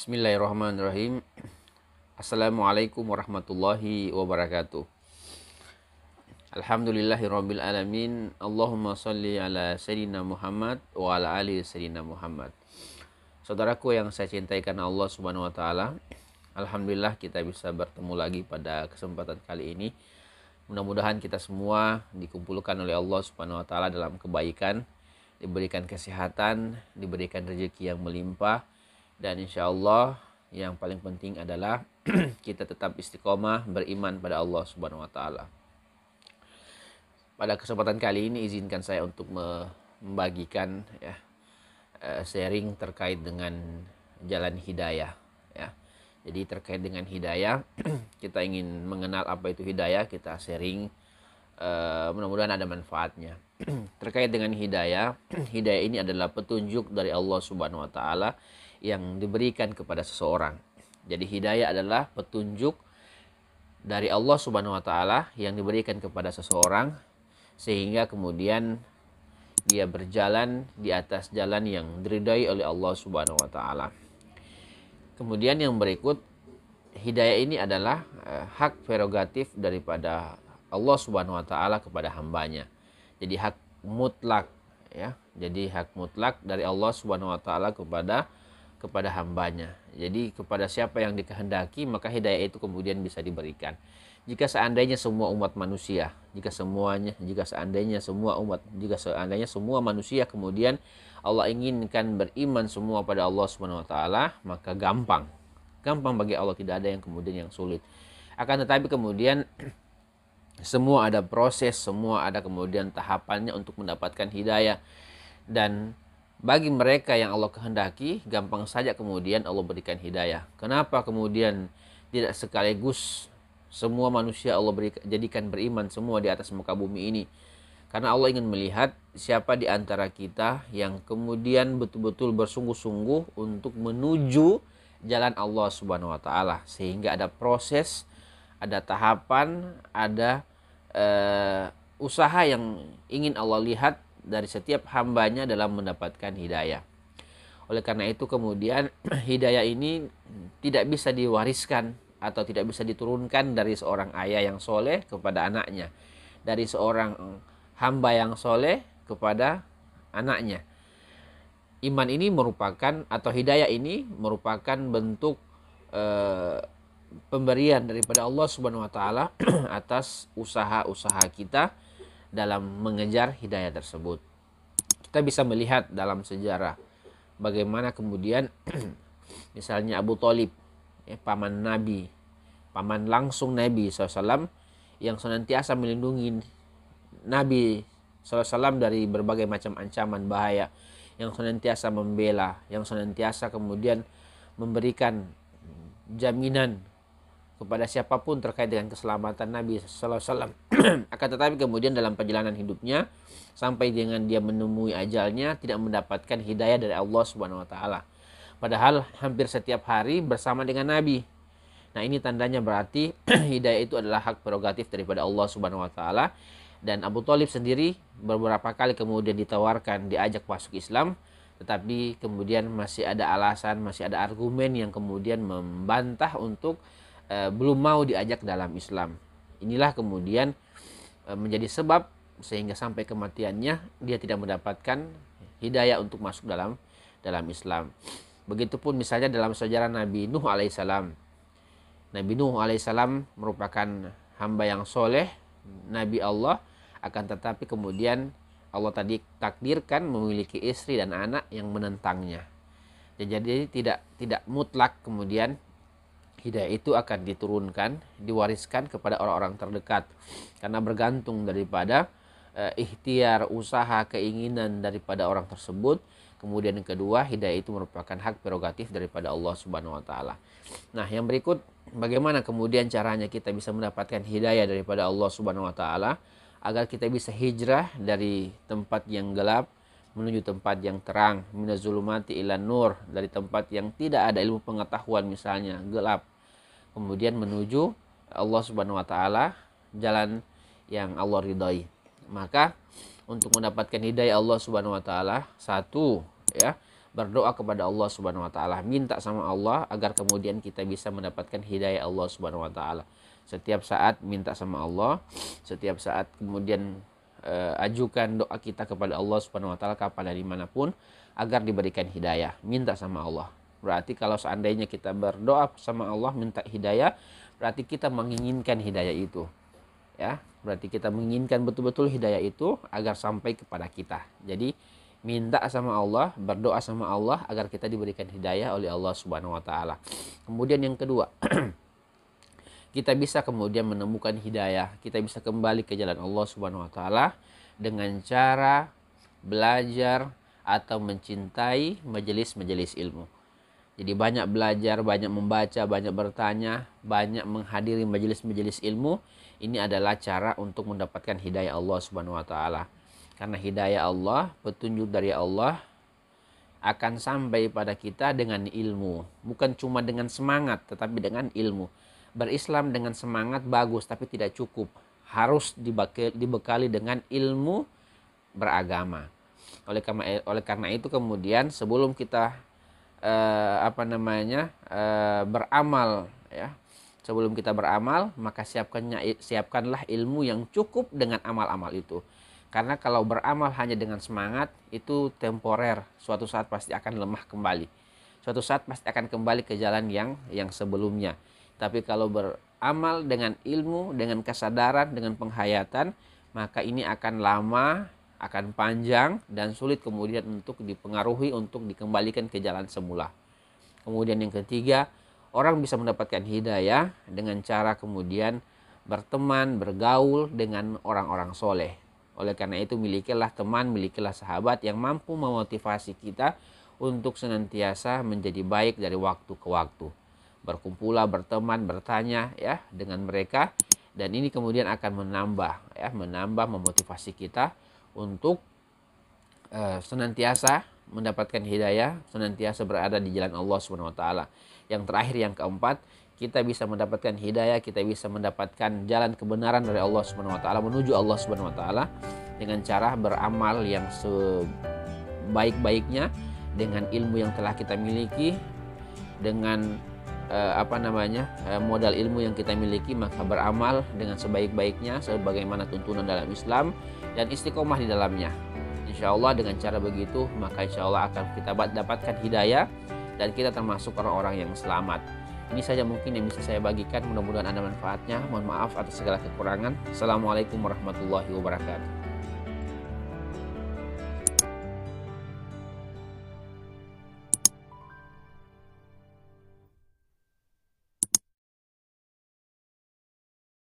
Bismillahirrahmanirrahim. Assalamualaikum warahmatullahi wabarakatuh. Alhamdulillahirabbil alamin. Allahumma shalli ala sayyidina Muhammad wa ala ali sayyidina Muhammad. Saudaraku yang saya cintai karena Allah Subhanahu wa taala, alhamdulillah kita bisa bertemu lagi pada kesempatan kali ini. Mudah-mudahan kita semua dikumpulkan oleh Allah Subhanahu wa taala dalam kebaikan, diberikan kesehatan, diberikan rezeki yang melimpah. Dan insya Allah yang paling penting adalah kita tetap istiqomah beriman pada Allah Subhanahu wa taala. Pada kesempatan kali ini izinkan saya untuk membagikan sharing terkait dengan jalan hidayah ya. Jadi terkait dengan hidayah kita ingin mengenal apa itu hidayah, kita sharing, mudah-mudahan ada manfaatnya. Terkait dengan hidayah, hidayah ini adalah petunjuk dari Allah Subhanahu wa taala yang diberikan kepada seseorang. Jadi hidayah adalah petunjuk dari Allah Subhanahu wa taala yang diberikan kepada seseorang sehingga kemudian dia berjalan di atas jalan yang diridai oleh Allah Subhanahu wa taala. Kemudian yang berikut, hidayah ini adalah hak prerogatif daripada Allah Subhanahu wa taala kepada hambanya. Jadi hak mutlak ya. Jadi hak mutlak dari Allah Subhanahu wa taala kepada hambanya. Jadi kepada siapa yang dikehendaki maka hidayah itu kemudian bisa diberikan. Jika seandainya semua manusia kemudian Allah inginkan beriman semua pada Allah Subhanahu wa taala, maka gampang bagi Allah, tidak ada yang kemudian yang sulit. Akan tetapi kemudian semua ada proses, semua ada kemudian tahapannya untuk mendapatkan hidayah. Dan bagi mereka yang Allah kehendaki, gampang saja kemudian Allah berikan hidayah. Kenapa kemudian tidak sekaligus semua manusia Allah jadikan beriman semua di atas muka bumi ini? Karena Allah ingin melihat siapa di antara kita yang kemudian betul-betul bersungguh-sungguh untuk menuju jalan Allah Subhanahu wa taala, sehingga ada proses, ada tahapan, ada usaha yang ingin Allah lihat dari setiap hambanya dalam mendapatkan hidayah. Oleh karena itu kemudian hidayah ini tidak bisa diwariskan atau tidak bisa diturunkan dari seorang ayah yang soleh kepada anaknya, dari seorang hamba yang soleh kepada anaknya. Iman ini merupakan, atau hidayah ini merupakan bentuk pemberian daripada Allah Subhanahu wa taala atas usaha-usaha kita dalam mengejar hidayah tersebut. Kita bisa melihat dalam sejarah bagaimana kemudian misalnya Abu Thalib, paman Nabi, paman langsung Nabi SAW, yang senantiasa melindungi Nabi SAW dari berbagai macam ancaman bahaya, yang senantiasa membela, yang senantiasa kemudian memberikan jaminan kepada siapapun terkait dengan keselamatan Nabi SAW. Akan tetapi kemudian dalam perjalanan hidupnya sampai dengan dia menemui ajalnya tidak mendapatkan hidayah dari Allah Subhanahu wa taala. Padahal hampir setiap hari bersama dengan Nabi. Nah, ini tandanya berarti hidayah itu adalah hak prerogatif daripada Allah Subhanahu wa taala. Dan Abu Thalib sendiri beberapa kali kemudian ditawarkan diajak masuk Islam, tetapi kemudian masih ada alasan, masih ada argumen yang kemudian membantah untuk belum mau diajak dalam Islam. Inilah kemudian menjadi sebab sehingga sampai kematiannya dia tidak mendapatkan hidayah untuk masuk dalam Islam. Begitupun misalnya dalam sejarah Nabi Nuh alaihissalam. Nabi Nuh alaihissalam merupakan hamba yang soleh, Nabi Allah, akan tetapi kemudian Allah tadi takdirkan memiliki istri dan anak yang menentangnya. Jadi tidak mutlak kemudian hidayah itu akan diturunkan, diwariskan kepada orang-orang terdekat, karena bergantung daripada ikhtiar, usaha, keinginan daripada orang tersebut. Kemudian yang kedua, hidayah itu merupakan hak prerogatif daripada Allah Subhanahu wa taala. Nah, yang berikut, bagaimana kemudian caranya kita bisa mendapatkan hidayah daripada Allah Subhanahu wa taala agar kita bisa hijrah dari tempat yang gelap menuju tempat yang terang, minazulumati ilan nur, dari tempat yang tidak ada ilmu pengetahuan misalnya, gelap, kemudian menuju Allah Subhanahu wa taala, jalan yang Allah ridhai. Maka untuk mendapatkan hidayah Allah Subhanahu wa taala, satu ya, berdoa kepada Allah Subhanahu wa taala, minta sama Allah agar kemudian kita bisa mendapatkan hidayah Allah Subhanahu wa taala. Setiap saat minta sama Allah, setiap saat kemudian ajukan doa kita kepada Allah Subhanahu wa taala kapan dan dimanapun agar diberikan hidayah, minta sama Allah. Berarti kalau seandainya kita berdoa sama Allah minta hidayah, berarti kita menginginkan hidayah itu. Ya, berarti kita menginginkan betul-betul hidayah itu agar sampai kepada kita. Jadi minta sama Allah, berdoa sama Allah agar kita diberikan hidayah oleh Allah Subhanahu wa taala. Kemudian yang kedua, kita bisa kemudian menemukan hidayah, kita bisa kembali ke jalan Allah Subhanahu wa taala dengan cara belajar atau mencintai majelis-majelis ilmu. Jadi banyak belajar, banyak membaca, banyak bertanya, banyak menghadiri majelis-majelis ilmu. Ini adalah cara untuk mendapatkan hidayah Allah Subhanahu wa taala. Karena hidayah Allah, petunjuk dari Allah akan sampai pada kita dengan ilmu, bukan cuma dengan semangat tetapi dengan ilmu. Berislam dengan semangat bagus tapi tidak cukup, harus dibekali dengan ilmu beragama. Oleh karena itu kemudian sebelum kita beramal, ya, sebelum kita beramal maka siapkanlah ilmu yang cukup dengan amal-amal itu. Karena kalau beramal hanya dengan semangat itu temporer, suatu saat pasti akan lemah kembali, suatu saat pasti akan kembali ke jalan yang sebelumnya. Tapi kalau beramal dengan ilmu, dengan kesadaran, dengan penghayatan, maka ini akan lama, akan panjang, dan sulit kemudian untuk dipengaruhi, untuk dikembalikan ke jalan semula. Kemudian yang ketiga, orang bisa mendapatkan hidayah dengan cara kemudian berteman, bergaul dengan orang-orang soleh. Oleh karena itu milikilah teman, milikilah sahabat yang mampu memotivasi kita untuk senantiasa menjadi baik dari waktu ke waktu. Berkumpullah, berteman, bertanya ya dengan mereka, dan ini kemudian akan menambah memotivasi kita untuk senantiasa mendapatkan hidayah, senantiasa berada di jalan Allah Subhanahu wa taala. Yang terakhir, yang keempat, kita bisa mendapatkan hidayah, kita bisa mendapatkan jalan kebenaran dari Allah Subhanahu wa taala menuju Allah Subhanahu wa taala dengan cara beramal yang sebaik-baiknya dengan ilmu yang telah kita miliki, dengan modal ilmu yang kita miliki, maka beramal dengan sebaik-baiknya sebagaimana tuntunan dalam Islam dan istiqomah di dalamnya. Insya Allah dengan cara begitu maka insya Allah akan kita dapatkan hidayah dan kita termasuk orang-orang yang selamat. Ini saja mungkin yang bisa saya bagikan, mudah-mudahan ada manfaatnya. Mohon maaf atas segala kekurangan. Assalamualaikum warahmatullahi wabarakatuh.